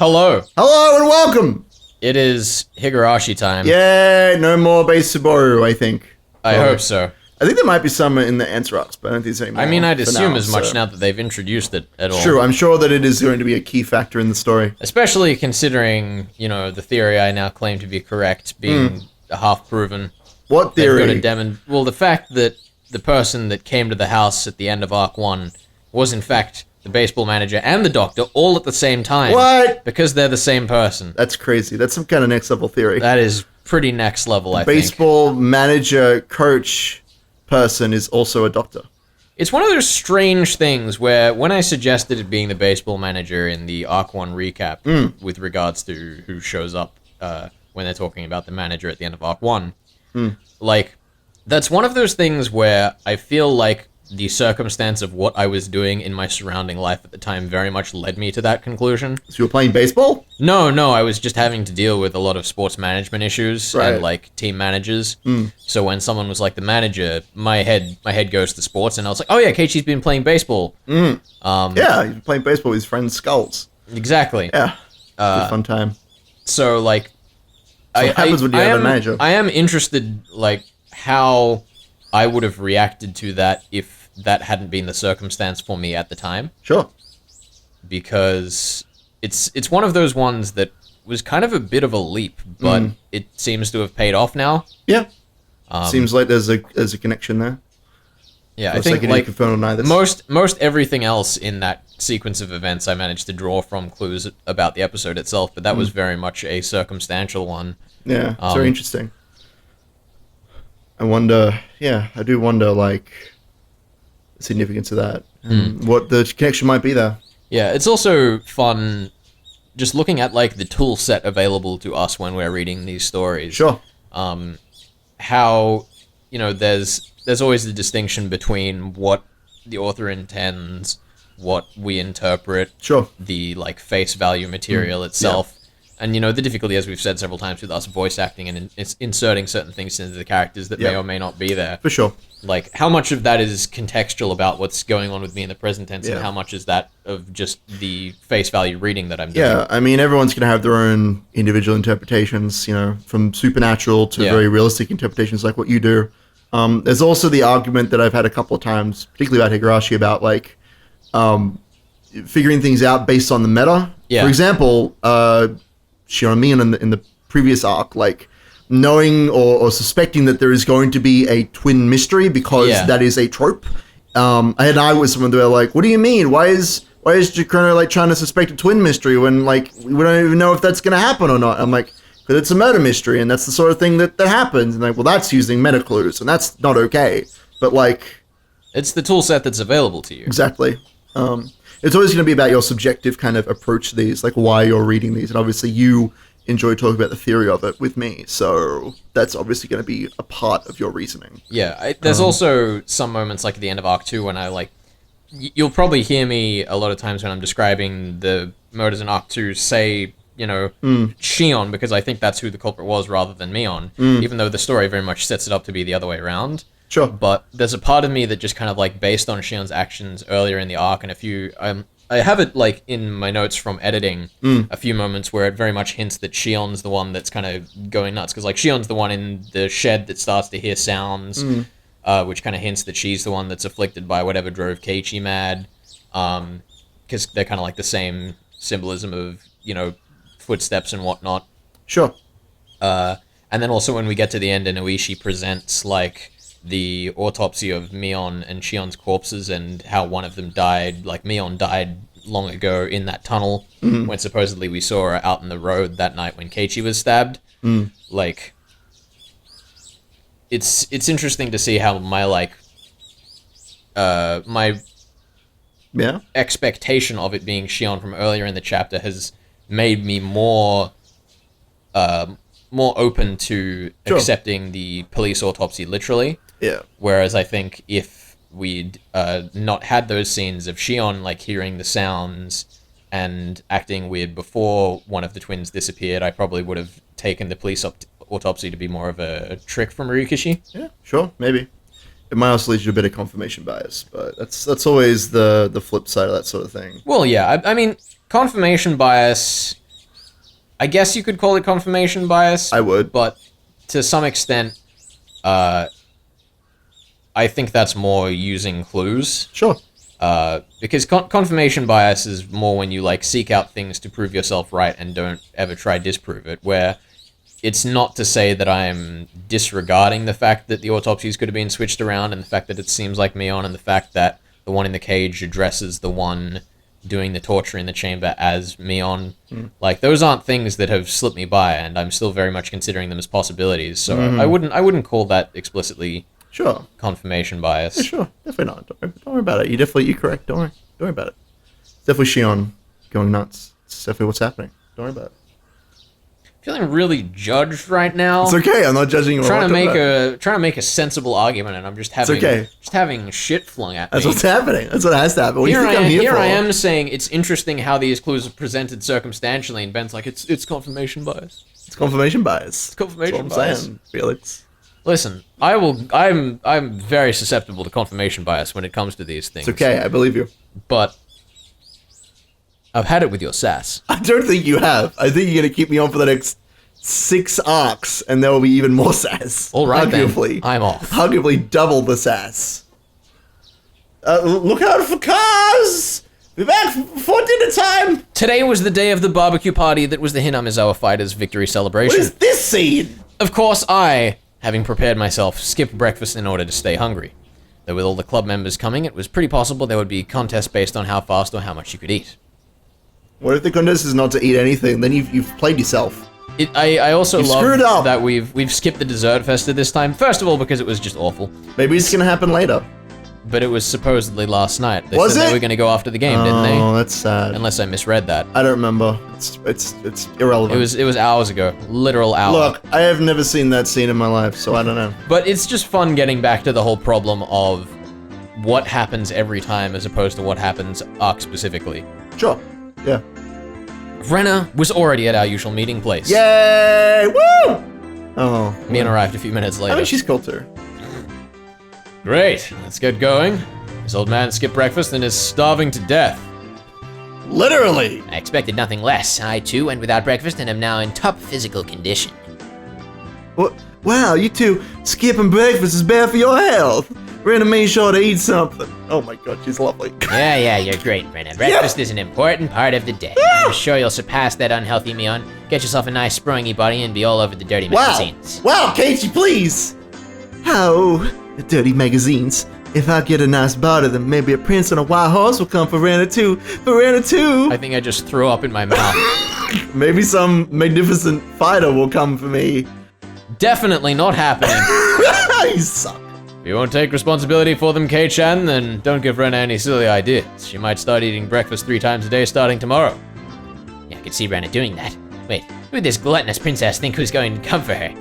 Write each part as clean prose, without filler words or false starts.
Hello. Hello and welcome. It is Higurashi time. Yeah, no more base Subaru, I think. I hope so. I think there might be some in the answer rocks, but I don't think there's any more. I mean, I'd assume now, as much now that they've introduced it at all. True, I'm sure that it is going to be a key factor in the story. Especially considering, the theory I now claim to be correct being half proven. What theory? Well, the fact that the person that came to the house at the end of Arc 1 was in fact the baseball manager and the doctor all at the same time. What? Because they're the same person. That's crazy. That's some kind of next level theory. That is pretty next level, I think. Baseball manager, coach person is also a doctor. It's one of those strange things where when I suggested it being the baseball manager in the Arc 1 recap with regards to who shows up when they're talking about the manager at the end of Arc 1, that's one of those things where I feel like the circumstance of what I was doing in my surrounding life at the time very much led me to that conclusion. So you were playing baseball? No, I was just having to deal with a lot of sports management issues and team managers. So when someone was like the manager, my head goes to sports, and I was like, oh yeah, Keiichi's been playing baseball. Yeah, he's been playing baseball with his friend's skulls. Exactly. Yeah, it's a fun time. So what happens when you have a manager? I am interested, how I would have reacted to that if that hadn't been the circumstance for me at the time. Sure. Because it's one of those ones that was kind of a bit of a leap, but it seems to have paid off now. Yeah. Seems like there's a connection there. Yeah, Looks I think like confirm neither. most everything else in that sequence of events I managed to draw from clues about the episode itself, but that was very much a circumstantial one. Yeah, it's very interesting. I do wonder, the significance of that. What the connection might be there. Yeah, it's also fun just looking at, the tool set available to us when we're reading these stories. Sure. How, there's always the distinction between what the author intends, what we interpret, sure, the, face value material itself. Yeah. And, the difficulty, as we've said several times, with us voice acting and inserting certain things into the characters that may or may not be there. For sure. How much of that is contextual about what's going on with me in the present tense, and how much is that of just the face value reading that I'm doing? Yeah, I mean, everyone's going to have their own individual interpretations, from supernatural to very realistic interpretations like what you do. There's also the argument that I've had a couple of times, particularly about Higurashi, about, figuring things out based on the meta. Yeah. For example, Shion in the previous arc, knowing or suspecting that there is going to be a twin mystery because that is a trope. I was someone there what do you mean? Why is Jacono trying to suspect a twin mystery when we don't even know if that's going to happen or not? I'm because it's a murder mystery and that's the sort of thing that happens. And well, that's using meta clues and that's not okay. But it's the tool set that's available to you. Exactly. It's always going to be about your subjective kind of approach to these, why you're reading these. And obviously you enjoy talking about the theory of it with me. So that's obviously going to be a part of your reasoning. Yeah. There's also some moments at the end of Arc 2 when you'll probably hear me a lot of times when I'm describing the murders in Arc 2 say, Shion, because I think that's who the culprit was rather than Mion, even though the story very much sets it up to be the other way around. Sure. But there's a part of me that just kind of based on Shion's actions earlier in the arc, and a few, I have it in my notes from editing, a few moments where it very much hints that Shion's the one that's kind of going nuts, because Shion's the one in the shed that starts to hear sounds, which kind of hints that she's the one that's afflicted by whatever drove Keiichi mad, because they're kind of the same symbolism of, footsteps and whatnot. Sure. And then also when we get to the end and Oishi presents, the autopsy of Mion and Shion's corpses and how one of them died. Mion died long ago in that tunnel when supposedly we saw her out in the road that night when Keiichi was stabbed. It's interesting to see how my my expectation of it being Shion from earlier in the chapter has made me more open to accepting the police autopsy literally. Yeah. Whereas I think if we'd not had those scenes of Shion hearing the sounds and acting weird before one of the twins disappeared, I probably would have taken the police autopsy to be more of a trick from Ryukishi. Yeah, sure, maybe. It might also lead you to a bit of confirmation bias, but that's always the flip side of that sort of thing. Well, yeah, I mean, confirmation bias I guess you could call it confirmation bias. I would. But to some extent, I think that's more using clues. Sure. Because confirmation bias is more when you like seek out things to prove yourself right and don't ever try disprove it, where it's not to say that I'm disregarding the fact that the autopsies could have been switched around and the fact that it seems like Mion and the fact that the one in the cage addresses the one doing the torture in the chamber as Mion. Like, those aren't things that have slipped me by, and I'm still very much considering them as possibilities, so I wouldn't call that explicitly confirmation bias. Yeah, sure. Definitely not. Don't worry about it. You're correct. Don't worry about it. It's definitely Shion going nuts. It's definitely what's happening. Don't worry about it. Feeling really judged right now. It's okay. I'm not judging you. Trying to make a sensible argument, and I'm just having shit flung at me. That's what's happening. That's what has to happen. What do you think I'm here for? Here I am saying it's interesting how these clues are presented circumstantially, and Ben's like, it's confirmation bias. It's confirmation bias. It's confirmation That's what I'm bias. saying, Felix. Listen, I'm very susceptible to confirmation bias when it comes to these things. It's okay. I believe you. But I've had it with your sass. I don't think you have. I think you're going to keep me on for the next 6 arcs, and there will be even more sass. All right, arguably, then. I'm off. Arguably double the sass. Look out for cars! Be back for dinner time! Today was the day of the barbecue party that was the Hinamizawa Fighters' victory celebration. What is this scene? Of course, I, having prepared myself, skipped breakfast in order to stay hungry. Though with all the club members coming, it was pretty possible there would be contests based on how fast or how much you could eat. What if the contest is not to eat anything? Then you've played yourself. I also love that we've skipped the dessert festa this time. First of all, because it was just awful. Maybe it's gonna happen later. But it was supposedly last night. They Was said it? they were gonna go after the game, didn't they? Oh, that's sad. Unless I misread that. I don't remember. It's irrelevant. It was hours ago, literal hour. Look, I have never seen that scene in my life, so I don't know. But it's just fun getting back to the whole problem of what happens every time as opposed to what happens arc specifically. Sure. Yeah. Renna was already at our usual meeting place. Yay! Woo! Oh. Mion arrived a few minutes later. I mean, she's cool too. Great, let's get going. This old man skipped breakfast and is starving to death. Literally! I expected nothing less. I, too, went without breakfast and am now in top physical condition. What? Wow, you two skipping breakfast is bad for your health. Renna made sure to eat something. Oh my god, she's lovely. Yeah, you're great, Brenna. Breakfast is an important part of the day. I'm sure you'll surpass that unhealthy Mion, get yourself a nice springy body, and be all over the dirty magazines. Wow, Keiichi, please! Oh, the dirty magazines. If I get a nice body, then maybe a prince on a white horse will come for Renna too. For Renna too! I think I just threw up in my mouth. Maybe some magnificent fighter will come for me. Definitely not happening. You suck. If you won't take responsibility for them, Kei-chan, then don't give Renna any silly ideas. She might start eating breakfast 3 times a day starting tomorrow. Yeah, I could see Brenna doing that. Wait, who would this gluttonous princess think who's going to come for her?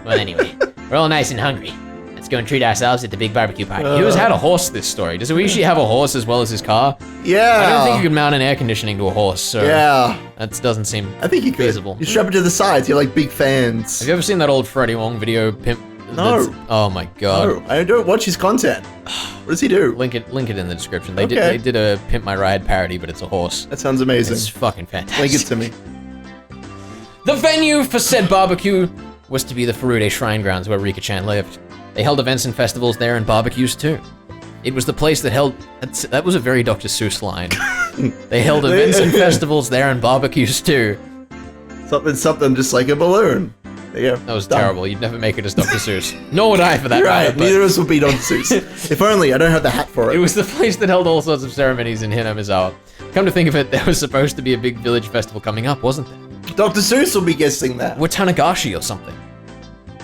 Well, anyway, we're all nice and hungry. Let's go and treat ourselves at the big barbecue party. He always had a horse this story. Does Uishi have a horse as well as his car? Yeah. I don't think you could mount an air conditioning to a horse, so that doesn't seem I think you could. feasible. You strap it to the sides, you're like big fans. Have you ever seen that old Freddie Wong video, Pimp? No. Oh my god. No, I don't watch his content. What does he do? Link it in the description. They did a Pimp My Ride parody, but it's a horse. That sounds amazing. It's fucking fantastic. Link it to me. The venue for said barbecue was to be the Furude Shrine Grounds where Rika-chan lived. They held events and festivals there and barbecues too. It was the place that held... That was a very Dr. Seuss line. They held events and festivals there and barbecues too. Something just like a balloon. There you go. That was terrible. You'd never make it as Dr. Seuss. Nor would I, for that right, matter. But neither of us will be Dr. Seuss. If only, I don't have the hat for it. it was the place that held all sorts of ceremonies in Hinamizawa. Come to think of it, there was supposed to be a big village festival coming up, wasn't there? Dr. Seuss will be guessing that. Watanagashi or something.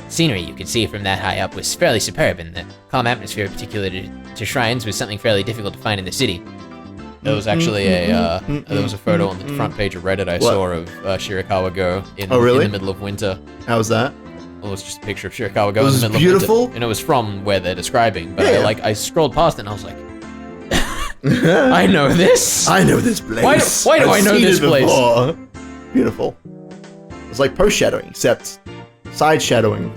Scenery you could see from that high up was fairly superb, and the calm atmosphere particular to shrines was something fairly difficult to find in the city. There was actually there was a photo on the front page of Reddit I saw of Shirakawa-go in the middle of winter. How was that? Well, it was just a picture of Shirakawa-go in was the middle beautiful? of winter. And it was from where they're describing, but Yeah. I scrolled past it and I was like, I know this! I know this place. Why do I know seen this it place? before. Beautiful. It's like post-shadowing, except side-shadowing.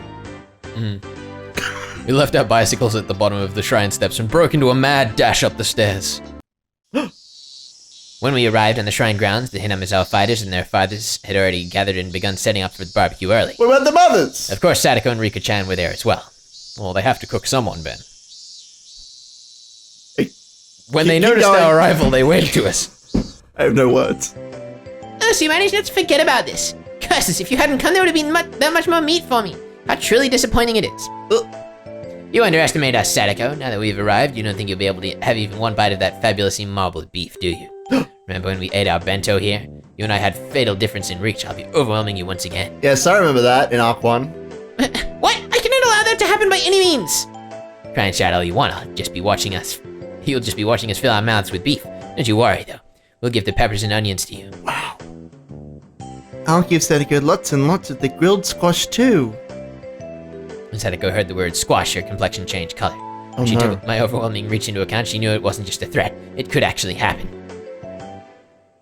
We left our bicycles at the bottom of the shrine steps and broke into a mad dash up the stairs. When we arrived on the shrine grounds, the Hinamizawa fighters and their fathers had already gathered and begun setting up for the barbecue early. What about the mothers? Of course, Sadako and Rika-chan were there as well. Well, they have to cook someone, Ben. Hey, when they noticed our arrival, they waved to us. I have no words. Oh, so you managed not to forget about this. Curses, if you hadn't come, there would have been that much more meat for me. How truly disappointing it is. You underestimate us, Sadako. Now that we've arrived, you don't think you'll be able to have even one bite of that fabulously marbled beef, do you? Remember when we ate our bento here? You and I had fatal difference in reach. I'll be overwhelming you once again. Yes, I remember that in Arc 1. What? I cannot allow that to happen by any means! Try and shout all you want. You'll just be watching us fill our mouths with beef. Don't you worry, though. We'll give the peppers and onions to you. Wow. I'll give Sadako lots and lots of the grilled squash, too. When Sadako heard the word squash, her complexion changed color. When she took my overwhelming reach into account, she knew it wasn't just a threat. It could actually happen.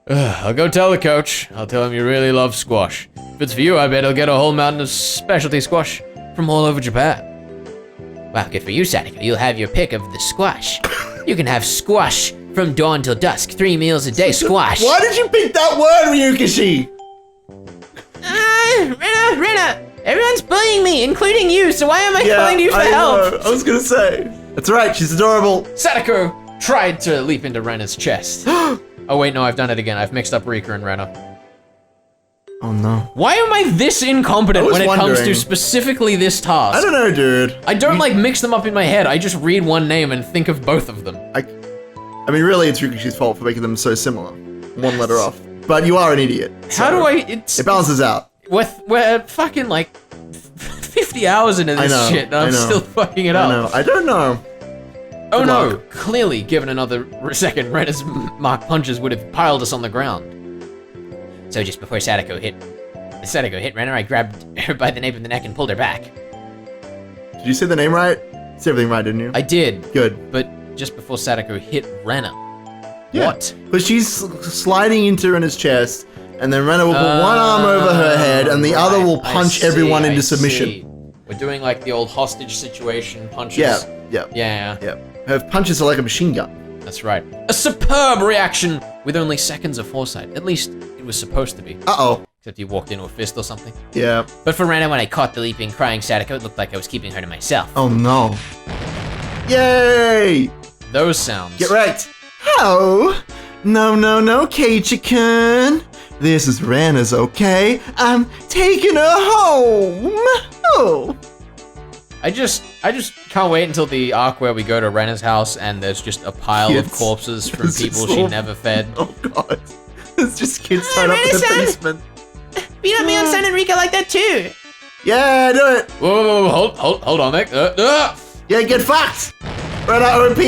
I'll go tell the coach. I'll tell him you really love squash. If it's for you, I bet he'll get a whole mountain of specialty squash from all over Japan. Wow, good for you, Sadako. You'll have your pick of the squash. You can have squash from dawn till dusk. 3 meals a day, squash. Why did you pick that word, Ryukishi? Rena, everyone's bullying me, including you, so why am I calling you for help? Know. I was gonna say. That's right, she's adorable. Sadako tried to leap into Rena's chest. Oh wait, no, I've done it again. I've mixed up Rika and Rena. Oh no. Why am I this incompetent when it comes to specifically this task? I don't know, dude. I don't like mix them up in my head. I just read one name and think of both of them. I mean, really, it's Ryukishi's fault for making them so similar. One letter off. But you are an idiot. So how do I... It balances out. We're fucking like 50 hours into this shit and I'm still fucking it up. I don't know. Oh no, clearly, given another second, Rena's mark punches would have piled us on the ground. So just before Sadako hit Rena, I grabbed her by the nape of the neck and pulled her back. Did you say the name right? You said everything right, didn't you? I did. Good. But just before Sadako hit Rena. Yeah. What? But she's sliding into Rena's chest, and then Rena will put one arm over her head, and the other will punch everyone into submission. We're doing like the old hostage situation punches. Yeah. Her punches are like a machine gun. That's right. A superb reaction with only seconds of foresight. At least it was supposed to be. Uh-oh. Except you walked into a fist or something. Yeah. But for Rena, when I caught the leaping, crying Sadako, it looked like I was keeping her to myself. Oh no. Yay! Those sounds. Get right. Oh. No, Keiichi-kun. This is Rena's, okay? I'm taking her home. Oh. I just can't wait until the arc where we go to Rena's house and there's just a pile of corpses from people she never fed. Oh god. It's just kids tied up in the basement. Beat up me on San and Rika like that too. Yeah, do it. Whoa, hold on, Mick. Yeah, get fucked. Rena OP.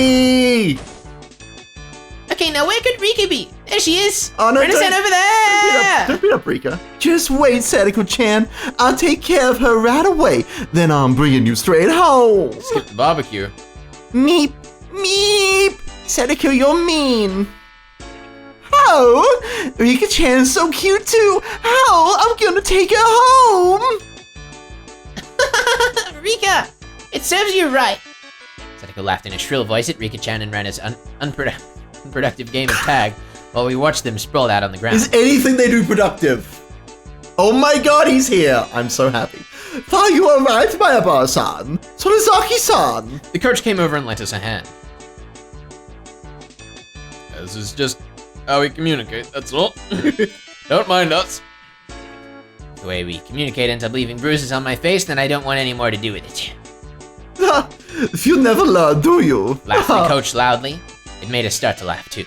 Okay, now where could Rika be? There she is. Oh no, Rena-san over there. Don't beat up Rika. Just wait, Sadako-chan. I'll take care of her right away. Then I'm bringing you straight home. Skip the barbecue. Meep. Sadako, you're mean. Oh, Rika-chan's so cute too. How? I'm gonna take her home. Rika, it serves you right. Sadako laughed in a shrill voice at Rika-chan and Rena's unproductive game of tag while we watched them sprawled out on the ground. Is anything they do productive? Oh my god, he's here. I'm so happy. Are you alright, Mayaba-san? Sonozaki-san? The coach came over and lent us a hand. This is just how we communicate, that's all. Don't mind us. The way we communicate ends up leaving bruises on my face, then I don't want any more to do with it. You never learn, do you? Laughed the coach loudly. It made us start to laugh too.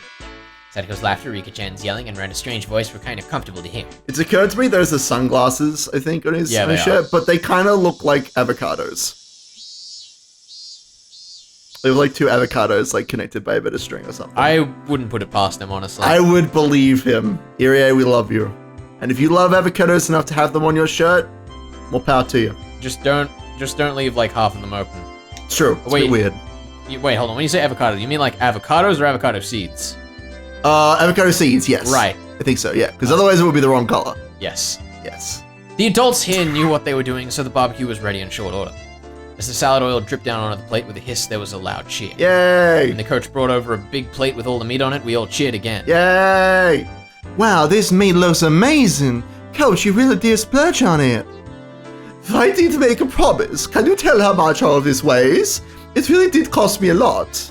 Sadako's laughter, Rika-chan's yelling, and Rena's strange voice were kind of comfortable to hear. It's occurred to me there's the sunglasses, I think, on his shirt, but they kind of look like avocados. They look like two avocados, like connected by a bit of string or something. I wouldn't put it past him, honestly. I would believe him. Irie, we love you. And if you love avocados enough to have them on your shirt, more power to you. Just don't leave like half of them open. It's true. It's a bit weird. Wait, hold on. When you say avocado, you mean like avocados or avocado seeds? Avocado seeds, yes. Right. I think so, yeah. Because otherwise it would be the wrong color. Yes. Yes. The adults here knew what they were doing, so the barbecue was ready in short order. As the salad oil dripped down onto the plate with a hiss, there was a loud cheer. Yay! When the coach brought over a big plate with all the meat on it, we all cheered again. Yay! Wow, this meat looks amazing. Coach, you really did splurge on it. If I did make a promise, can you tell how much all of this weighs? It really did cost me a lot.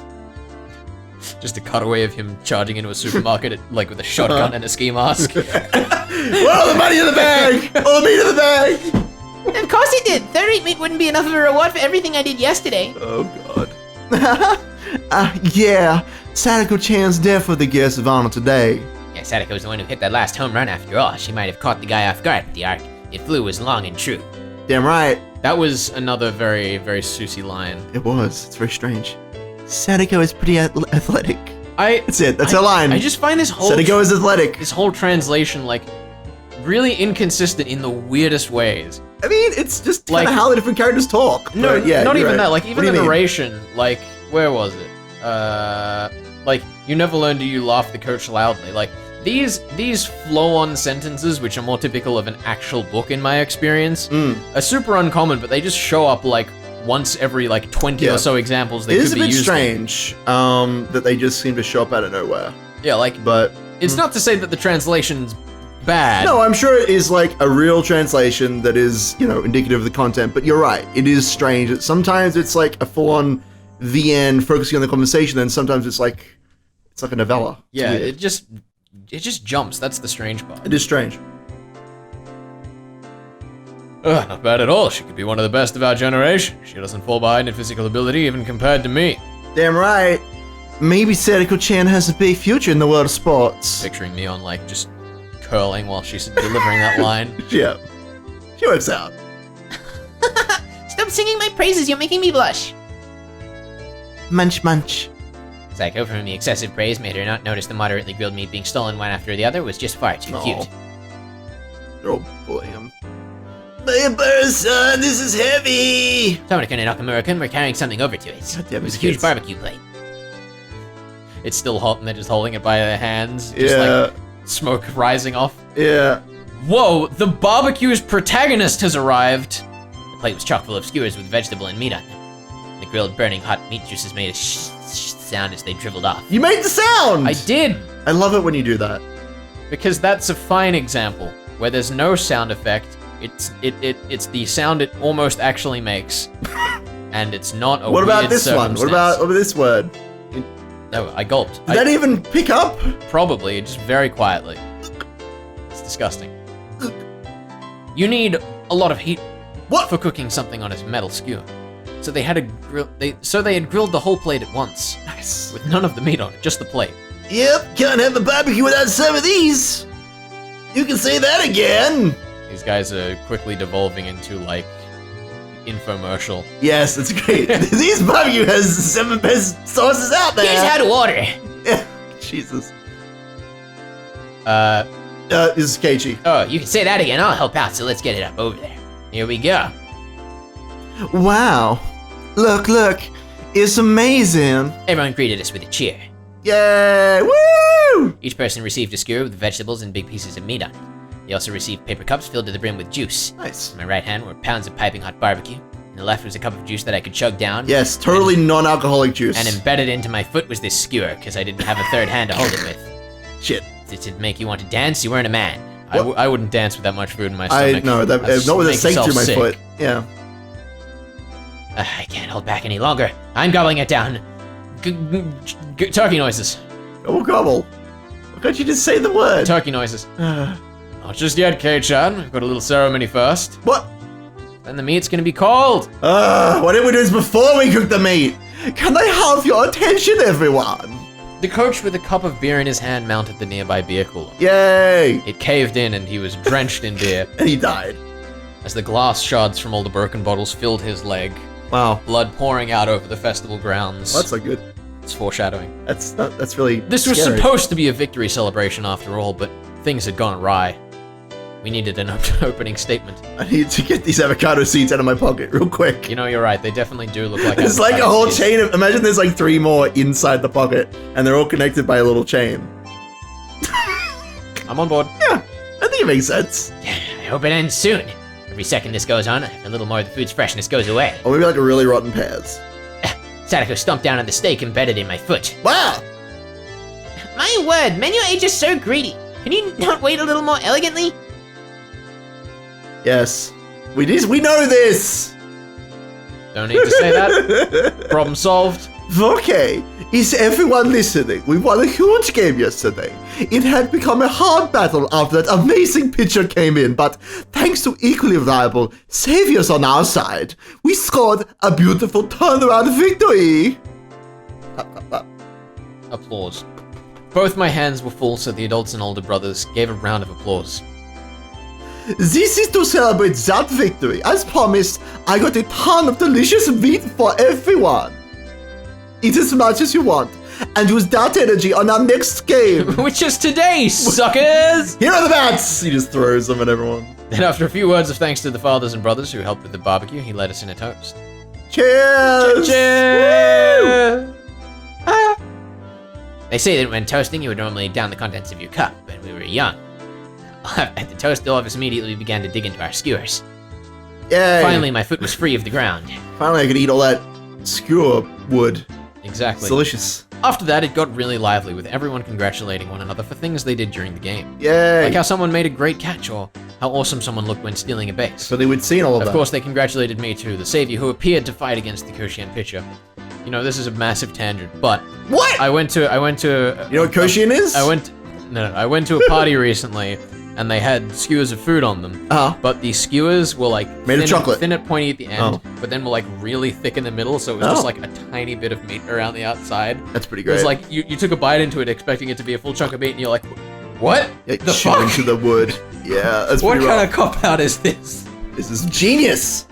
Just a cutaway of him charging into a supermarket like with a shotgun and a ski mask. All the money in the bag! All the meat in the bag! Of course it did. 30 meat wouldn't be enough of a reward for everything I did yesterday. Oh, God. Yeah. Sadako-chan's definitely the guest of honor today. Yeah, Sadako was the one who hit that last home run after all. She might have caught the guy off guard with the arc. It flew as long and true. Damn right. That was another very, very Susie line. It was. It's very strange. Sadako is pretty athletic. That's it. That's her line. I just find this whole Sadako is athletic. This whole translation like really inconsistent in the weirdest ways. I mean, it's just kind of Like- how the different characters talk. No, but yeah, not you're even right. that. Like What even do the you mean? narration. Like where was it? Like you never learn to you laugh the coach loudly. Like these flow-on sentences, which are more typical of an actual book in my experience, are super uncommon. But they just show up like once every like 20 Yeah. or so examples they It could is a be bit used. strange that they just seem to show up out of nowhere. Yeah, like But it's not to say that the translation's bad. no, I'm sure it is like a real translation that is, indicative of the content. But you're right, it is strange. Sometimes it's like a full-on the end focusing on the conversation, and sometimes it's like a novella. It's Yeah, weird. it just jumps. That's the strange part. It is strange. Ugh, not bad at all. She could be one of the best of our generation. She doesn't fall behind in physical ability, even compared to me. Damn right. Maybe Sadako-chan has a big future in the world of sports. Picturing me on like just curling while she's delivering that line. Yeah. She works out. Stop singing my praises, you're making me blush. Munch, munch. Psycho, from the excessive praise, made her not notice the moderately grilled meat being stolen one after the other was just far too Aw. cute. They're all bullying him. Son, this is heavy! Tomura-kun and Nakamura-kun were carrying something over to it. God damn It was a these huge kids. barbecue plate. It's still hot and they're just holding it by their hands. Just Yeah. like smoke rising off. Yeah. Whoa, the barbecue's protagonist has arrived! The plate was chock full of skewers with vegetable and meat on them. The grilled, burning hot meat juices made a sound as they dribbled off. You made the sound! I did! I love it when you do that. Because that's a fine example, where there's no sound effect. It's the sound it almost actually makes. And it's not a What about weird this one? What about this word? No, I gulped. Did that even pick up? Probably, just very quietly. It's disgusting. You need a lot of heat What? for cooking something on a metal skewer. So they had they had grilled the whole plate at once, Nice. with none of the meat on it, just the plate. Yep, can't have a barbecue without some of these. You can say that again. These guys are quickly devolving into like infomercial. Yes, that's great. These barbecue has some of the best sauces out there. Here's how to order. Yeah. Jesus. Uh, This is Keiichi. Oh, you can say that again. I'll help out, so let's get it up over there. Here we go. Wow. Look. It's amazing. Everyone greeted us with a cheer. Yay! Woo! Each person received a skewer with vegetables and big pieces of meat on it. They also received paper cups filled to the brim with juice. Nice. In my right hand were pounds of piping hot barbecue. In the left was a cup of juice that I could chug down. Yes, totally non-alcoholic juice. And embedded into my foot was this skewer, because I didn't have a third hand to hold it with. Shit. Did it make you want to dance? You weren't a man. I wouldn't dance with that much food in my stomach. Not with a stake through my foot. Yeah. I can't hold back any longer. I'm gobbling it down. Turkey noises. Gobble. Why can't you just say the word? Turkey noises. Not just yet, Kei-chan. We've got a little ceremony first. What? Then the meat's gonna be cold. Why didn't we do this before we cooked the meat? Can I have your attention, everyone? The coach with a cup of beer in his hand mounted the nearby beer cooler. Yay! It caved in and he was drenched in beer And he died. as the glass shards from all the broken bottles filled his leg, Wow. blood pouring out over the festival grounds. Well, that's not good. It's foreshadowing. That's really This was scary. supposed to be a victory celebration after all, but things had gone awry. We needed an opening statement. I need to get these avocado seeds out of my pocket real quick. You know, you're right. They definitely do look like It's like a avocado whole seeds. chain of. Imagine there's like 3 more inside the pocket, and they're all connected by a little chain. I'm on board. Yeah, I think it makes sense. I hope it ends soon. Every second this goes on, a little more of the food's freshness goes away. Or maybe like a really rotten pears. Sadako stomped down on the steak embedded in my foot. Wow! My word, menu age is so greedy. Can you not wait a little more elegantly? Yes. We know this! Don't need to say that. Problem solved. Okay, is everyone listening? We won a huge game yesterday. It had become a hard battle after that amazing pitcher came in, but thanks to equally reliable saviors on our side, we scored a beautiful turnaround victory. Applause. Both my hands were full, so the adults and older brothers gave a round of applause. This is to celebrate that victory. As promised, I got a ton of delicious meat for everyone. Eat as much as you want, and use that energy on our next game. Which is today, suckers! Here are the bats! He just throws them at everyone. Then after a few words of thanks to the fathers and brothers who helped with the barbecue, he led us in a toast. Cheers! Cheers! They say that when toasting, you would normally down the contents of your cup, but we were young. At the toast, all of us immediately began to dig into our skewers. Yay! Finally, my foot was free of the ground. Finally, I could eat all that skewer wood. Exactly. It's delicious. After that, it got really lively, with everyone congratulating one another for things they did during the game. Yay! Like how someone made a great catch, or how awesome someone looked when stealing a base. So they would see all of that. Of course, they congratulated me too, the savior who appeared to fight against the Koshian pitcher. You know, this is a massive tangent, but What? I went to You know what Koshian is? I went to a party recently, and they had skewers of food on them. Uh-huh. But the skewers were like Made of chocolate. thin and pointy at the end, Oh. but then were like really thick in the middle, so it was just Oh. like a tiny bit of meat around the outside. That's pretty It great. was like you took a bite into it expecting it to be a full chunk of meat, and you're like, what? Like, the chew fuck? into the wood. Yeah, that's What pretty kind rough. of cop out is this? This is genius.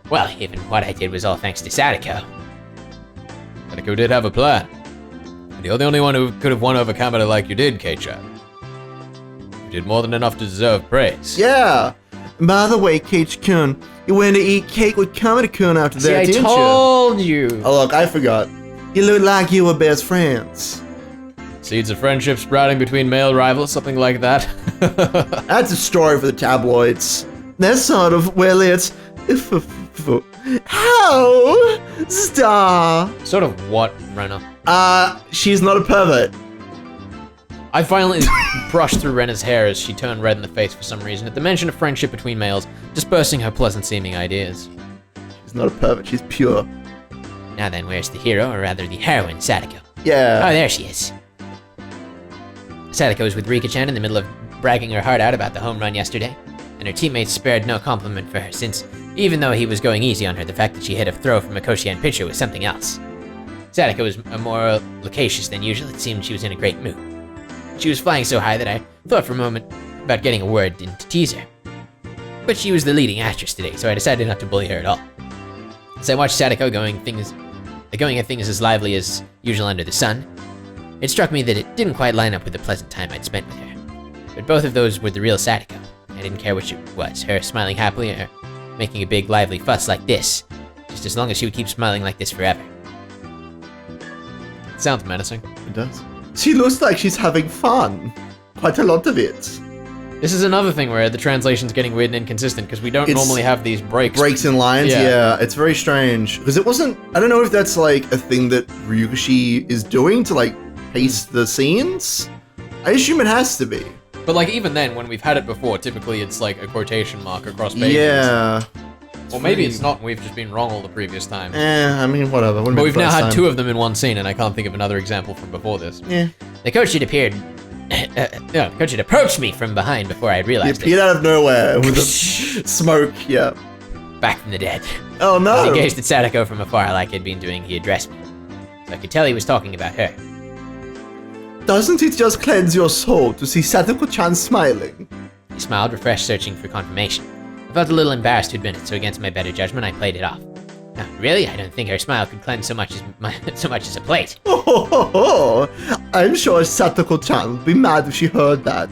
Well, even what I did was all thanks to Sadako. Sadako did have a plan. And you're the only one who could have won over Kamada like you did, Keiichi. You did more than enough to deserve praise. Yeah. By the way, Keiichi-kun, you went to eat cake with Kamada-kun after See, that, I didn't you? told you. Oh, look, I forgot. You look like you were best friends. Seeds of friendship sprouting between male rivals, something like that. That's a story for the tabloids. That's sort of, well, it's... How? Star. Sort of what, Rena? She's not a pervert. I finally brushed through Rena's hair as she turned red in the face for some reason at the mention of friendship between males, dispersing her pleasant-seeming ideas. She's not a pervert, she's pure. Now then, where's the hero, or rather the heroine, Sadako? Yeah. Oh, there she is. Sadako was with Rika-chan in the middle of bragging her heart out about the home run yesterday, and her teammates spared no compliment for her since, even though he was going easy on her, the fact that she hit a throw from a Koshian pitcher was something else. Sadako was more loquacious than usual. It seemed she was in a great mood. She was flying so high that I thought for a moment about getting a word in to tease her. But she was the leading actress today, so I decided not to bully her at all. As I watched Sadako going at things as lively as usual under the sun, it struck me that it didn't quite line up with the pleasant time I'd spent with her. But both of those were the real Sadako. I didn't care which it was, her smiling happily or her making a big lively fuss like this, just as long as she would keep smiling like this forever. It sounds menacing. It does. She looks like she's having fun. Quite a lot of it. This is another thing where the translation's getting weird and inconsistent because we don't normally have these breaks. Breaks in lines, Yeah. yeah. It's very strange. Because it wasn't... I don't know if that's like a thing that Higurashi is doing to like pace the scenes. I assume it has to be. But like even then, when we've had it before, typically it's like a quotation mark across pages. Yeah. Or maybe it's not and we've just been wrong all the previous time. I mean, whatever. But we've now had two of them in one scene, and I can't think of another example from before this. Yeah. The coach had appeared. No, the coach had approached me from behind before I had He realized appeared it. out of nowhere with a smoke, yeah. Back from the dead. Oh As no! he gazed at Sadako from afar like he'd been doing, he addressed me. So I could tell he was talking about her. Doesn't it just cleanse your soul to see Sadako-chan smiling? He smiled, refreshed, searching for confirmation. I felt a little embarrassed to admit it, so against my better judgment, I played it off. No, really? I don't think her smile could cleanse so much as a plate. Oh, I'm sure Sadako-chan would be mad if she heard that.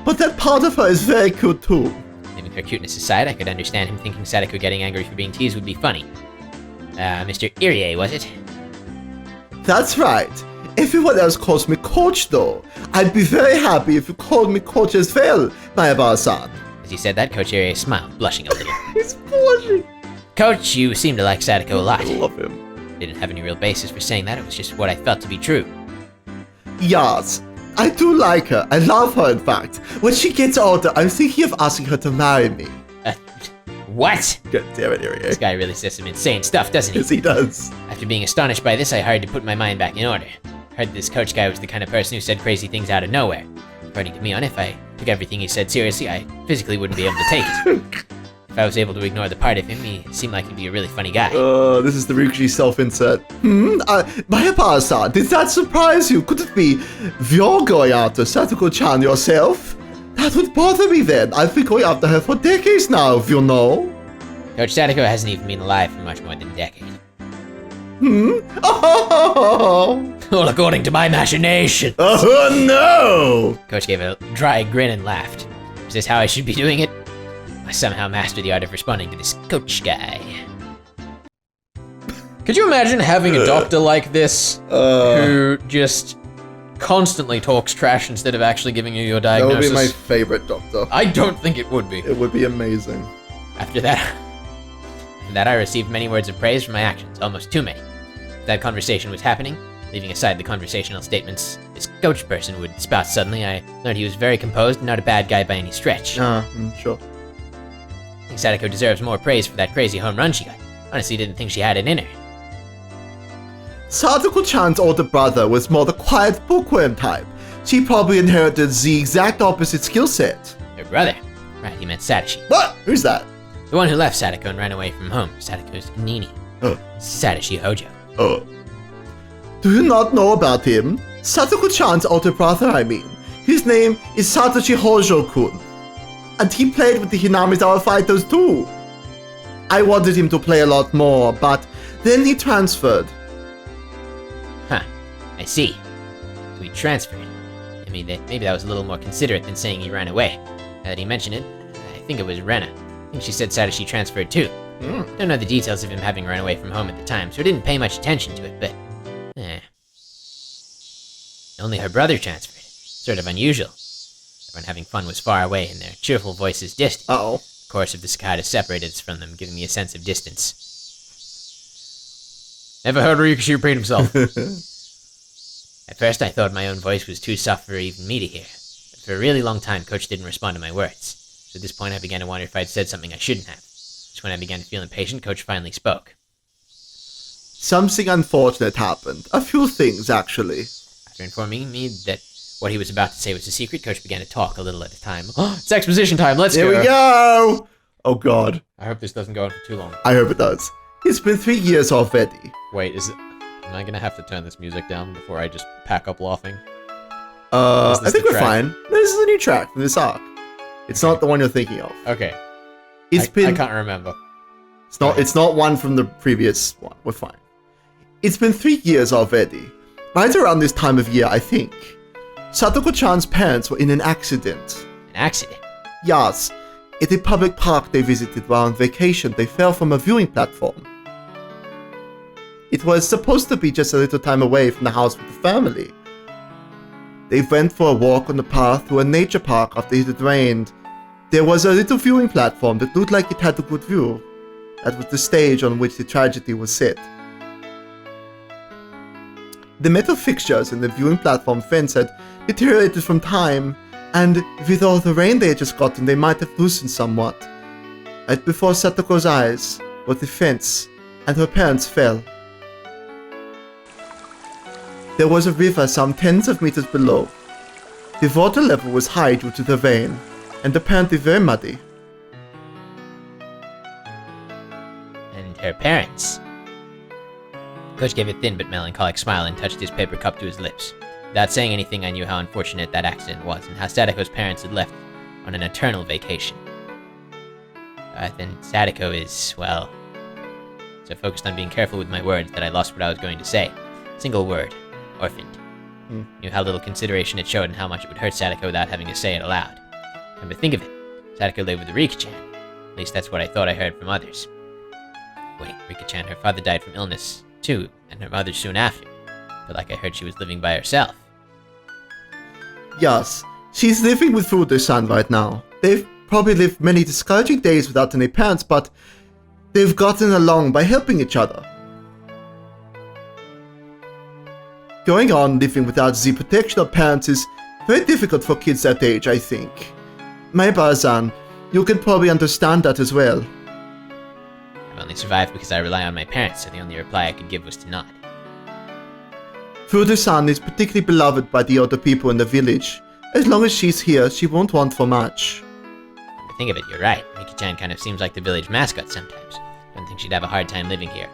But that part of her is very cute too. Leaving her cuteness aside, I could understand him thinking Sadako getting angry for being teased would be funny. Mr. Irie, was it? That's right. Everyone else calls me Coach though. I'd be very happy if you called me Coach as well, Mayabara-san. As he said that, Coach Irie smiled, blushing a little. He's blushing. Coach, you seem to like Sadako a lot. I love him. Didn't have any real basis for saying that, it was just what I felt to be true. Yes, I do like her. I love her, in fact. When she gets older, I'm thinking of asking her to marry me. What? God damn it, Irie. This guy really says some insane stuff, doesn't he? Yes, he does. After being astonished by this, I hurried to put my mind back in order. Heard this coach guy was the kind of person who said crazy things out of nowhere. According to Mion, if I took everything he said seriously, I physically wouldn't be able to take it. If I was able to ignore the part of him, he seemed like he'd be a really funny guy. This is the Ryukishi self-insert. Mayapara-san, did that surprise you? Could it be you're going after Satoko-chan yourself? That would bother me then. I've been going after her for decades now, if you know. Coach Sadako hasn't even been alive for much more than a decade. Oh, Well, according to my machination. oh no! Coach gave a dry grin and laughed. Is this how I should be doing it? I somehow mastered the art of responding to this coach guy. Could you imagine having a doctor like this who just constantly talks trash instead of actually giving you your That diagnosis? would be my favorite doctor. I don't think it would be. It would be amazing. After that, I received many words of praise for my actions, almost too many. That conversation was happening, leaving aside the conversational statements this coach person would spout suddenly, I learned he was very composed and not a bad guy by any stretch. Sure. I think Sadako deserves more praise for that crazy home run she got. Honestly, didn't think she had it in her. Sadako-chan's older brother was more the quiet bookworm type. She probably inherited the exact opposite skill set. Her brother. Right, he meant Sadashi. What? Who's that? The one who left Sadako and ran away from home. Sadako's Nini. Sadashi Hojo. Do you not know about him? Sadako-chan's older brother, I mean. His name is Satoshi Hojo-kun. And he played with the Hinamizawa Fighters too. I wanted him to play a lot more, but then he transferred. Huh. I see. So he transferred. I mean, maybe that was a little more considerate than saying he ran away. Now that he mentioned it, I think it was Rena. I think she said Satoshi transferred too. Don't know the details of him having run away from home at the time, so I didn't pay much attention to it, but... Only her brother transferred. Sort of unusual. Everyone having fun was far away and their cheerful voices distant. Uh-oh. The chorus of the cicadas separated us from them, giving me a sense of distance. Never heard Ryukishi repeat himself. At first I thought my own voice was too soft for even me to hear, but for a really long time Coach didn't respond to my words. So at this point I began to wonder if I'd said something I shouldn't have. Just when I began to feel impatient, Coach finally spoke. Something unfortunate happened. A few things, actually. After informing me that what he was about to say was a secret, Coach began to talk a little at a time. It's exposition time, let's Here go. we go! Oh god. I hope this doesn't go on for too long. I hope it does. It's been 3 years already. Wait, am I gonna have to turn this music down before I just pack up laughing? I this think the we're track? fine. This is a new track from this arc. It's not the one you're thinking of. Okay. It's been. I can't remember. It's not one from the previous one. We're fine. It's been 3 years already. Right around this time of year, I think. Satoko-chan's parents were in an accident. An accident? Yes. At a public park they visited while on vacation, they fell from a viewing platform. It was supposed to be just a little time away from the house with the family. They went for a walk on the path to a nature park after it had rained. There was a little viewing platform that looked like it had a good view. That was the stage on which the tragedy was set. The metal fixtures in the viewing platform fence had deteriorated from time, and with all the rain they had just gotten, they might have loosened somewhat. Right before Satoko's eyes was the fence, and her parents fell. There was a river some tens of meters below. The water level was high due to the rain, and apparently very muddy. And her parents. Coach gave a thin but melancholic smile and touched his paper cup to his lips. Without saying anything, I knew how unfortunate that accident was, and how Sadako's parents had left on an eternal vacation. Then Sadako is, well, so focused on being careful with my words that I lost what I was going to say. Single word. Orphaned. Knew how little consideration it showed and how much it would hurt Sadako without having to say it aloud. Come to think of it, Sadako lived with Rika-chan. At least that's what I thought I heard from others. Wait, Rika-chan, her father died from illness, too, and her mother soon after. But like I heard she was living by herself. Yes, she's living with Fudo-san right now. They've probably lived many discouraging days without any parents, but they've gotten along by helping each other. Going on living without the protection of parents is very difficult for kids that age, I think. My Barzan, you can probably understand that as well. I've only survived because I rely on my parents, so the only reply I could give was to nod. Furuta-san is particularly beloved by the other people in the village. As long as she's here, she won't want for much. When I think of it, you're right. Miki-chan kind of seems like the village mascot sometimes. I don't think she'd have a hard time living here.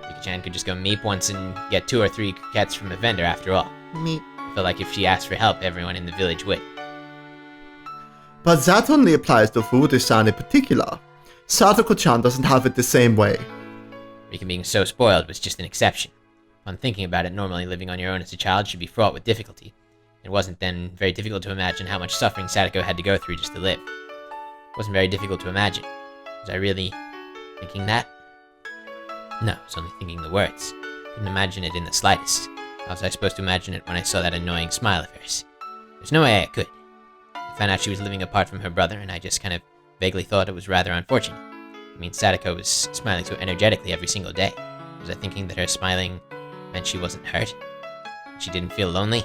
Miki-chan could just go meep once and get 2 or 3 croquettes from a vendor after all. Meep. I feel like if she asked for help, everyone in the village would. But that only applies to Furuta-san in particular. Sadako-chan doesn't have it the same way. Rika being so spoiled was just an exception. On thinking about it, normally living on your own as a child should be fraught with difficulty. It wasn't then very difficult to imagine how much suffering Sadako had to go through just to live. It wasn't very difficult to imagine. Was I really thinking that? No, I was only thinking the words. Couldn't imagine it in the slightest. How was I supposed to imagine it when I saw that annoying smile of hers? There's no way I could. I found out she was living apart from her brother, and I just kind of vaguely thought it was rather unfortunate. I mean, Sadako was smiling so energetically every single day. Was I thinking that her smiling meant she wasn't hurt? She didn't feel lonely?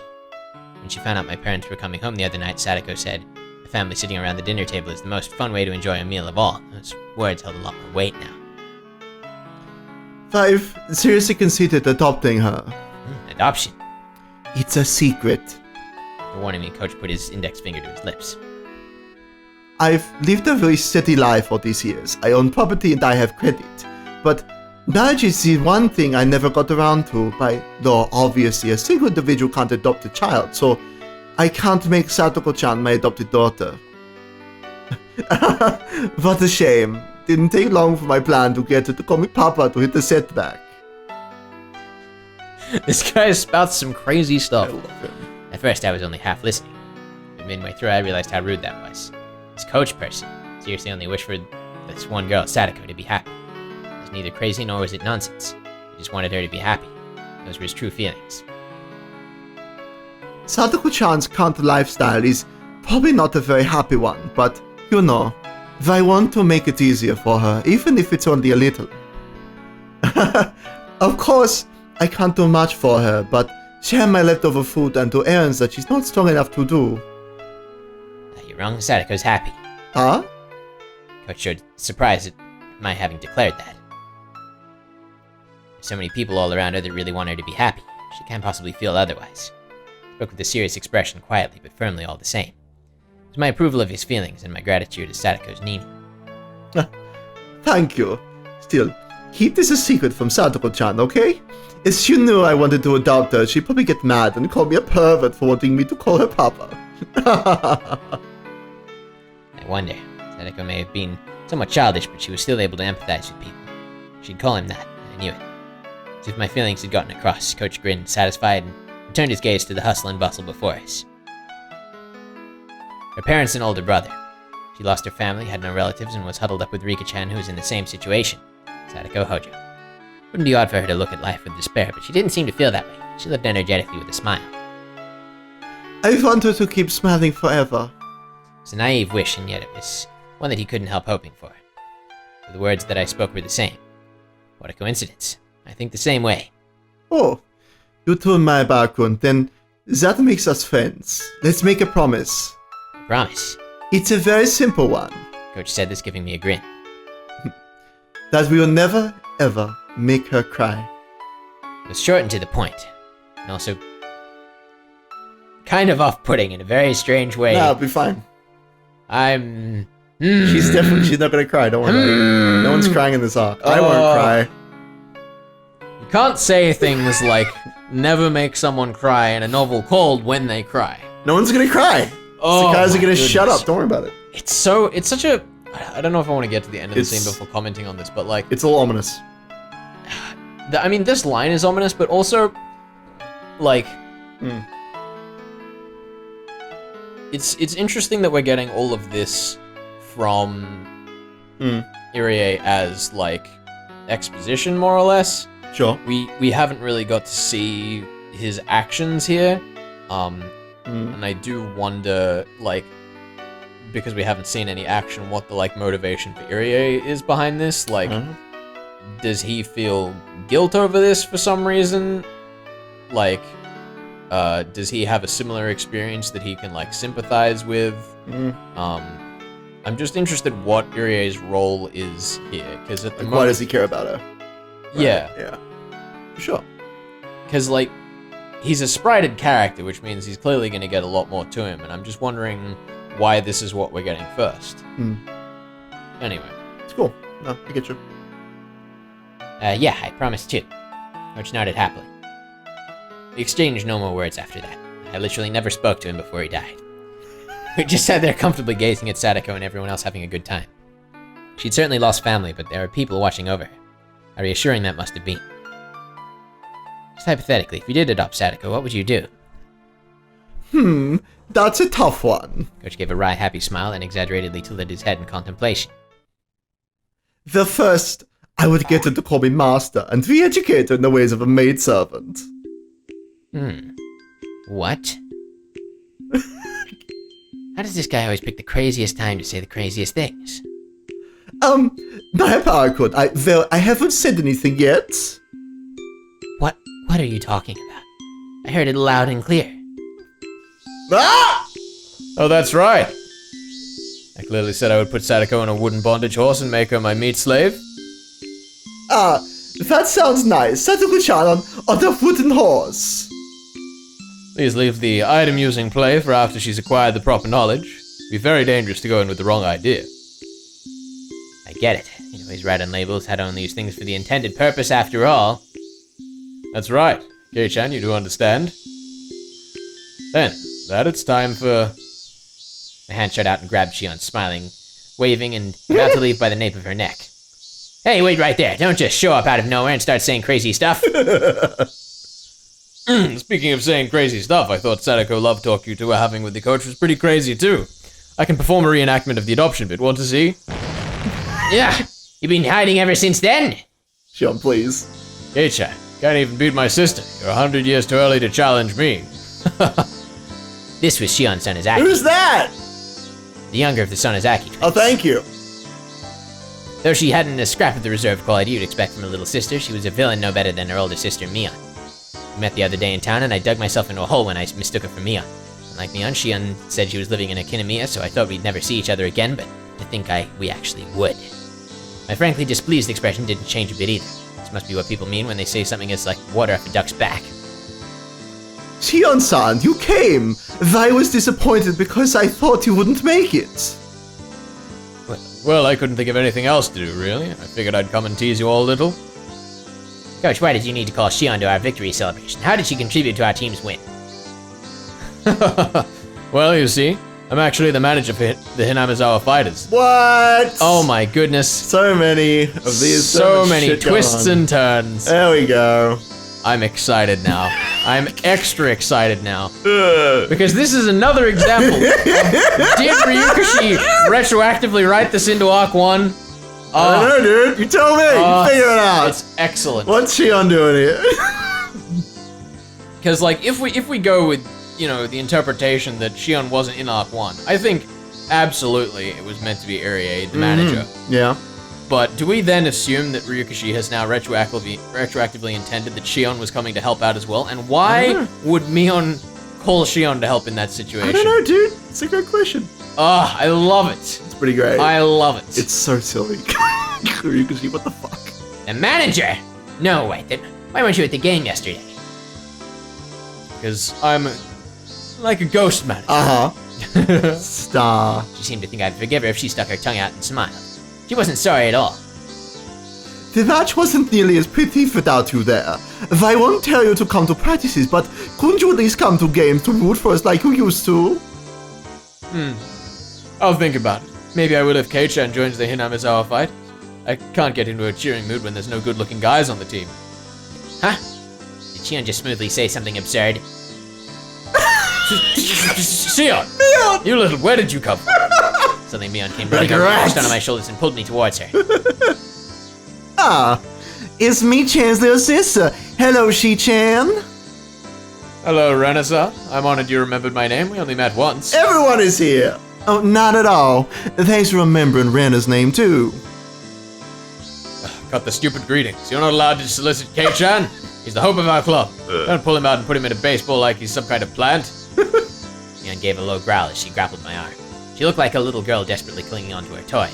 When she found out my parents were coming home the other night, Sadako said, "The family sitting around the dinner table is the most fun way to enjoy a meal of all." Those words held a lot more weight now. I've seriously considered adopting her. Adoption? It's a secret. Warning me, Coach put his index finger to his lips. I've lived a very steady life all these years. I own property and I have credit. But marriage is the one thing I never got around to. By law, obviously, a single individual can't adopt a child, so I can't make Sadako-chan my adopted daughter. What a shame. Didn't take long for my plan to get her to call me Papa to hit the setback. This guy spouts some crazy stuff. I love him. At first, I was only half listening. But midway through, I realized how rude that was. This Coach person seriously only wished for this one girl, Sadako, to be happy. It was neither crazy nor was it nonsense. He just wanted her to be happy. Those were his true feelings. Sadako-chan's current lifestyle is probably not a very happy one, but, you know, I want to make it easier for her, even if it's only a little. Of course, I can't do much for her, but share my leftover food and do errands that she's not strong enough to do. You're wrong, Sadako's happy. Huh? Coach showed surprise at my having declared that. There's so many people all around her that really want her to be happy. She can't possibly feel otherwise. Spoke with a serious expression, quietly but firmly all the same. It was my approval of his feelings and my gratitude as Sadako's Nini. Thank you. Still, keep this a secret from Sadako-chan, okay? If she knew I wanted to adopt her, she'd probably get mad and call me a pervert for wanting me to call her Papa. I wonder. Sadako may have been somewhat childish, but she was still able to empathize with people. She'd call him that, and I knew it. As if my feelings had gotten across, Coach grinned, satisfied, and turned his gaze to the hustle and bustle before us. Her parents and older brother. She lost her family, had no relatives, and was huddled up with Rika-chan, who was in the same situation. Sadako Hojo. Wouldn't be odd for her to look at life with despair, but she didn't seem to feel that way. She lived energetically with a smile. I want her to keep smiling forever. It was a naive wish, and yet it was one that he couldn't help hoping for. The words that I spoke were the same. What a coincidence. I think the same way. Oh, you two in my background, then that makes us friends. Let's make a promise. I promise. It's a very simple one. Coach said this, giving me a grin. That we will never, ever make her cry. It was short and to the point, and also kind of off-putting in a very strange way. Nah, I'll be fine. I'm... She's not gonna cry, don't worry about it. No one's crying in this arc. I won't cry. You can't say things like, never make someone cry in a novel called When They Cry. No one's gonna cry. Oh, the guys are gonna goodness. shut up, don't worry about it. It's such a... I don't know if I want to get to the end of the scene before commenting on this, but like... It's a little ominous. I mean, this line is ominous, but also, like... It's interesting that we're getting all of this from Irie as, like, exposition, more or less. Sure. We haven't really got to see his actions here. And I do wonder, like, because we haven't seen any action, what the, like, motivation for Irie is behind this. Like, does he feel guilt over this for some reason? Like, does he have a similar experience that he can, like, sympathize with? I'm just interested what Irie's role is here, because at the moment... Why does he care about her? Right. Yeah. For sure. Because, like, he's a sprited character, which means he's clearly going to get a lot more to him, and I'm just wondering why this is what we're getting first. Anyway. It's cool. No, I get you. Yeah, I promise too. Coach nodded happily. We exchanged no more words after that. I literally never spoke to him before he died. We just sat there comfortably gazing at Sadako and everyone else having a good time. She'd certainly lost family, but there were people watching over her. How reassuring that must have been. Just hypothetically, if you did adopt Sadako, what would you do? That's a tough one. Coach gave a wry, happy smile and exaggeratedly tilted his head in contemplation. The first, I would get her to call me master and re-educate her in the ways of a maidservant. What? How does this guy always pick the craziest time to say the craziest things? Perhaps I could. I haven't said anything yet. What are you talking about? I heard it loud and clear. Ah! Oh, that's right. I clearly said I would put Sadako on a wooden bondage horse and make her my meat slave. That sounds nice. Sadako-chan on the wooden horse. Please leave the item-using play for after she's acquired the proper knowledge. It'd be very dangerous to go in with the wrong idea. I get it. You know, he's right on labels, how to only use things for the intended purpose after all. That's right. Kei-chan, you do understand. Then, that it's time for... My hand shot out and grabbed Shion, smiling, waving, and about to leave by the nape of her neck. Hey, wait right there. Don't just show up out of nowhere and start saying crazy stuff. Speaking of saying crazy stuff, I thought Sadako love talk you two were having with the coach was pretty crazy too. I can perform a reenactment of the adoption bit. Want to see? Yeah, you've been hiding ever since then? Shion, please. Keiichi, can't even beat my sister. You're 100 years too early to challenge me. This was Shion Sonozaki. Who's that? The younger of the Sonozaki twins. Oh, thank you. Though she hadn't a scrap of the reserved quality you'd expect from a little sister, she was a villain no better than her older sister, Mion. We met the other day in town, and I dug myself into a hole when I mistook her for Mion. Unlike Mion, Shion said she was living in a Kinomiya, so I thought we'd never see each other again, but to think we actually would. My frankly displeased expression didn't change a bit either. This must be what people mean when they say something is like water off a duck's back. Shion-san, you came. I was disappointed because I thought you wouldn't make it. Well, I couldn't think of anything else to do, really. I figured I'd come and tease you all a little. Coach, why did you need to call Shion to our victory celebration? How did she contribute to our team's win? Well, you see, I'm actually the manager for the Hinamizawa Fighters. What? Oh my goodness. So many of these. So many twists and turns. There we go. I'm excited now. I'm extra excited now. Because this is another example of, did Higurashi retroactively write this into Arc 1? I don't know, dude. You tell me. You figure it out. It's excellent. What's Shion doing here? Because, like, if we go with, you know, the interpretation that Shion wasn't in Arc 1, I think absolutely it was meant to be Irie, the manager. Yeah. But do we then assume that Ryukishi has now retroactively intended that Shion was coming to help out as well? And why would Mion call Shion to help in that situation? I don't know, dude. It's a great question. Ah, I love it. It's pretty great. I love it. It's so silly. Ryukishi, what the fuck? The manager? No, wait, then why weren't you at the game yesterday? Because I'm like a ghost manager. Uh-huh. Star. She seemed to think I'd forgive her if she stuck her tongue out and smiled. She wasn't sorry at all. The match wasn't nearly as pretty without you there. I won't tell you to come to practices, but couldn't you at least come to games to root for us like you used to? I'll think about it. Maybe I will if Kei-chan joins the Hinamizawa fight. I can't get into a cheering mood when there's no good-looking guys on the team. Huh? Did Shion just smoothly say something absurd? Shion! Mion! You little, where did you come from? Suddenly Mion came running over, pushed onto my shoulders, and pulled me towards her. It's me, Chan's little sister. Hello, Shi-chan. Hello, Renasa. I'm honored you remembered my name. We only met once. Everyone is here. Oh, not at all. Thanks for remembering Rena's name, too. Cut the stupid greetings. You're not allowed to solicit Keiichi. He's the hope of our club. Don't pull him out and put him in a baseball like he's some kind of plant. Mion gave a low growl as she grappled my arm. She looked like a little girl desperately clinging onto her toy.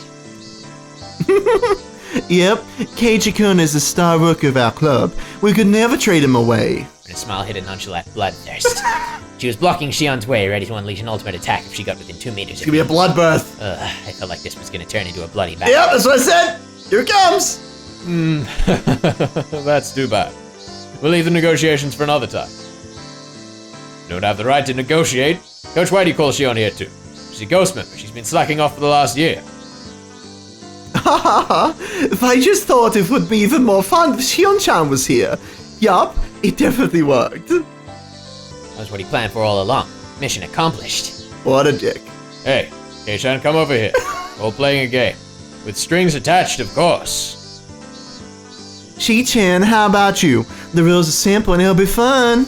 Yep, Keiichi-kun is the star rookie of our club. We could never trade him away. And a smile hid a nonchalant bloodthirst. She was blocking Shion's way, ready to unleash an ultimate attack if she got within 2 meters of It's gonna be a bloodbath. I felt like this was gonna turn into a bloody battle. Yep, that's what I said. Here it comes. That's too bad. We'll leave the negotiations for another time. You don't have the right to negotiate. Coach, why do you call Shion here too? She's a ghost member. She's been slacking off for the last year. I just thought it would be even more fun if Shion-chan was here. Yup, it definitely worked. That's what he planned for all along. Mission accomplished. What a dick. Hey, Kei-chan, come over here. We're all playing a game. With strings attached, of course. Shi-chan, how about you? The rules are simple and it'll be fun.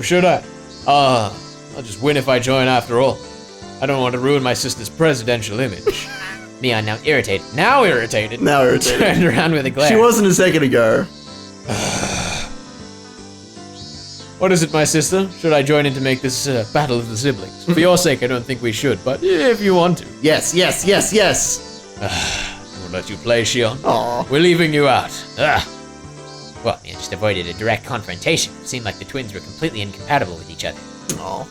Should I? I'll just win if I join after all. I don't want to ruin my sister's presidential image. Mion, now irritated, turned around with a glare. She wasn't a second ago. What is it, my sister? Should I join in to make this battle of the siblings? For your sake, I don't think we should, but if you want to. Yes. We'll let you play, Shion. Aw. We're leaving you out. Well, Mion just avoided a direct confrontation. It seemed like the twins were completely incompatible with each other. Aw.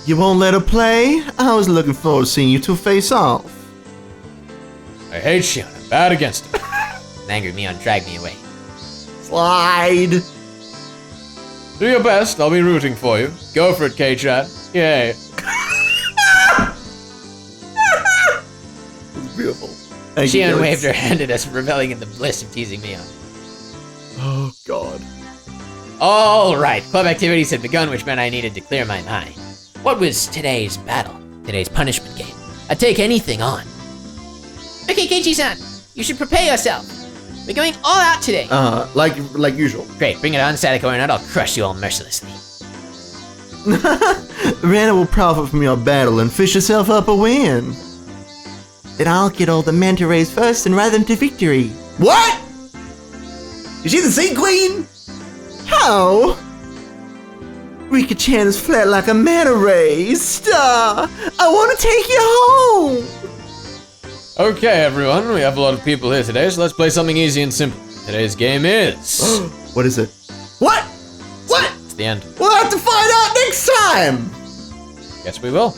You won't let her play? I was looking forward to seeing you two face off. I hate Shion. I'm bad against him. An angry Mion dragged me away. Slide. Do your best. I'll be rooting for you. Go for it, Kei-chan. Yay. Beautiful. Shion waved her hand at us, reveling in the bliss of teasing Mion. Oh, God. All right, club activities had begun, which meant I needed to clear my mind. What was today's battle? Today's punishment game? I'd take anything on. Okay, Keiichi-san, you should prepare yourself. We're going all out today. Like usual. Great, bring it on, Sadako, or not, I'll crush you all mercilessly. Rana will profit from your battle and fish herself up a win. Then I'll get all the manta rays first and ride them to victory. What? Is she the Sea Queen? How? Rika-chan is flat like a manta ray. Star, I want to take you home. Okay, everyone. We have a lot of people here today, so let's play something easy and simple. Today's game is... What is it? What? It's the end. We'll have to find out next time. Guess we will.